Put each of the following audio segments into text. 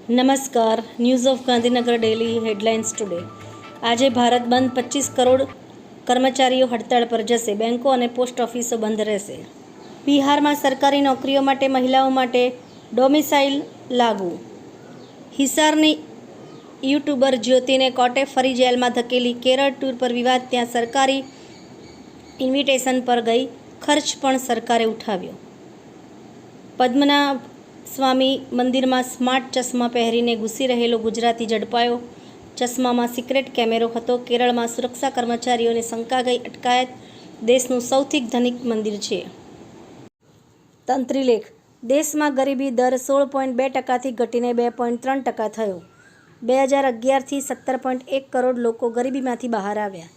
નમસ્કાર. News of Gandhinagar daily headlines today. આજે ભારત બંધ 25 કરોડ કર્મચારીઓ હડતાળ પર જશે. બેંકો અને પોસ્ટ ઓફિસો બંધ રહેશે. બિહારમાં સરકારી નોકરીઓ માટે મહિલાઓ માટે ડોમિસાઇલ લાગુ. હિસારની યુટ્યુબર જ્યોતિને કોર્ટે ફરી જેલમાં ધકેલી. કેરળ ટૂર પર વિવાદ, ત્યાં સરકારી ઇન્વિટેશન પર ગઈ, ખર્ચ પણ સરકારે ઉઠાવ્યો. પદ્મનાભ સ્વામી મંદિરમાં સ્માર્ટ ચશ્મા પહેરીને ઘૂસી રહેલો ગુજરાતી ઝડપાયો. ચશ્મામાં સિક્રેટ કેમેરો હતો. કેરળમાં સુરક્ષા કર્મચારીઓને શંકા ગઈ. અટકાયત. દેશનું સૌથી ધનિક મંદિર છે. તંત્રીલેખ. દેશમાં ગરીબી દર 16.2% ઘટીને 2.3% થયો. 2011થી 17.1 કરોડ લોકો ગરીબીમાંથી બહાર આવ્યા.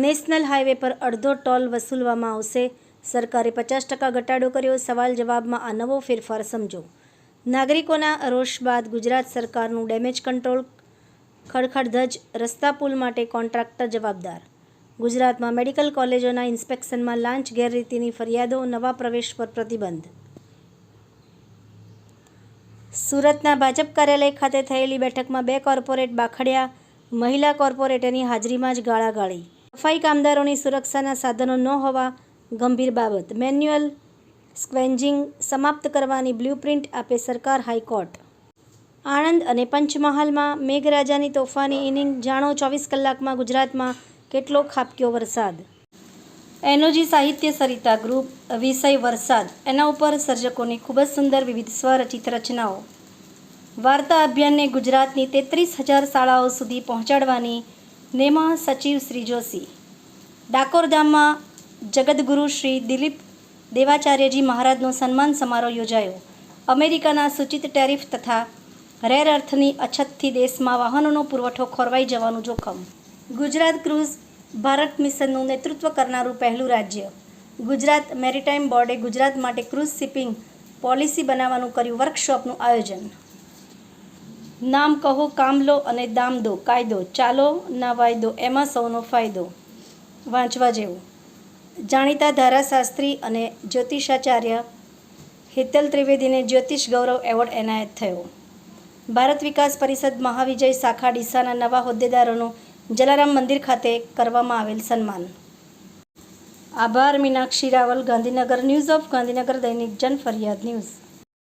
નેશનલ હાઈવે પર અડધો ટોલ વસૂલવામાં આવશે. સરકારે 50% ઘટાડો કર્યો. સવાલ જવાબમાં આ નવો ફેરફાર સમજો. નાગરિકોના રોષ બાદ ગુજરાત સરકારનું ડેમેજ કંટ્રોલ. ખડખડધજ. રસ્તા પુલ માટે કોન્ટ્રાક્ટર જવાબદાર. ગુજરાતમાં મેડિકલ કોલેજોના ઇન્સ્પેક્શનમાં લાંચ ગેરરીતિની ફરિયાદો. નવા પ્રવેશ પર પ્રતિબંધ. સુરતના ભાજપ કાર્યાલય ખાતે થયેલી બેઠકમાં 2 કોર્પોરેટ બાખડ્યા. મહિલા કોર્પોરેટરની હાજરીમાં જ ગાળાગાળી. સફાઈ કામદારોની સુરક્ષાના સાધનો ન હોવા ગંભીર બાબત. મેન્યુઅલ સ્ક્વેન્જિંગ સમાપ્ત કરવાની બ્લ્યુપ્રિન્ટ આપે સરકાર. હાઈકોર્ટ. આણંદ અને પંચમહાલમાં મેઘરાજાની તોફાની ઇનિંગ. જાણો 24 કલાકમાં ગુજરાતમાં કેટલો ખાબક્યો વરસાદ. એનોજી સાહિત્ય સરિતા ગ્રુપ. વિષય વરસાદ. એના ઉપર સર્જકોની ખૂબ જ સુંદર વિવિધ સ્વરચિત રચનાઓ. વાર્તા અભિયાનને ગુજરાતની 33,000 શાળાઓ સુધી પહોંચાડવાની નેમ. સચિવ શ્રી જોશી. ડાકોર ધામમાં જગદગુરુ શ્રી દિલીપ દેવાચાર્યજી મહારાજનો સન્માન સમારોહ યોજાયો. અમેરિકાના સૂચિત ટેરિફ તથા રેર અર્થની અછતથી દેશમાં વાહનોનો પુરવઠો ખોરવાઈ જવાનું જોખમ. ગુજરાત ક્રૂઝ ભારત મિશનનું નેતૃત્વ કરનારું પહેલું રાજ્ય. ગુજરાત મેરીટાઈમ બોર્ડે ગુજરાત માટે ક્રૂઝ શિપિંગ પોલિસી બનાવવાનું કર્યું વર્કશોપનું આયોજન. નામ કહો, કામ લો અને દામ દો. કાયદો ચાલો ના વાયદો, એમાં સૌનો ફાયદો. વાંચવા જેવું. જાણીતા ધારાશાસ્ત્રી અને જ્યોતિષાચાર્ય હેતલ ત્રિવેદીને જ્યોતિષ ગૌરવ એવોર્ડ એનાયત થયો. ભારત વિકાસ પરિષદ મહાવિજય શાખા ડીસાના નવા હોદ્દેદારોનું જલારામ મંદિર ખાતે કરવામાં આવેલ સન્માન. આભાર. મીનાક્ષી રાવલ, ગાંધીનગર. ન્યૂઝ ઓફ ગાંધીનગર દૈનિક જન ફરિયાદ ન્યૂઝ.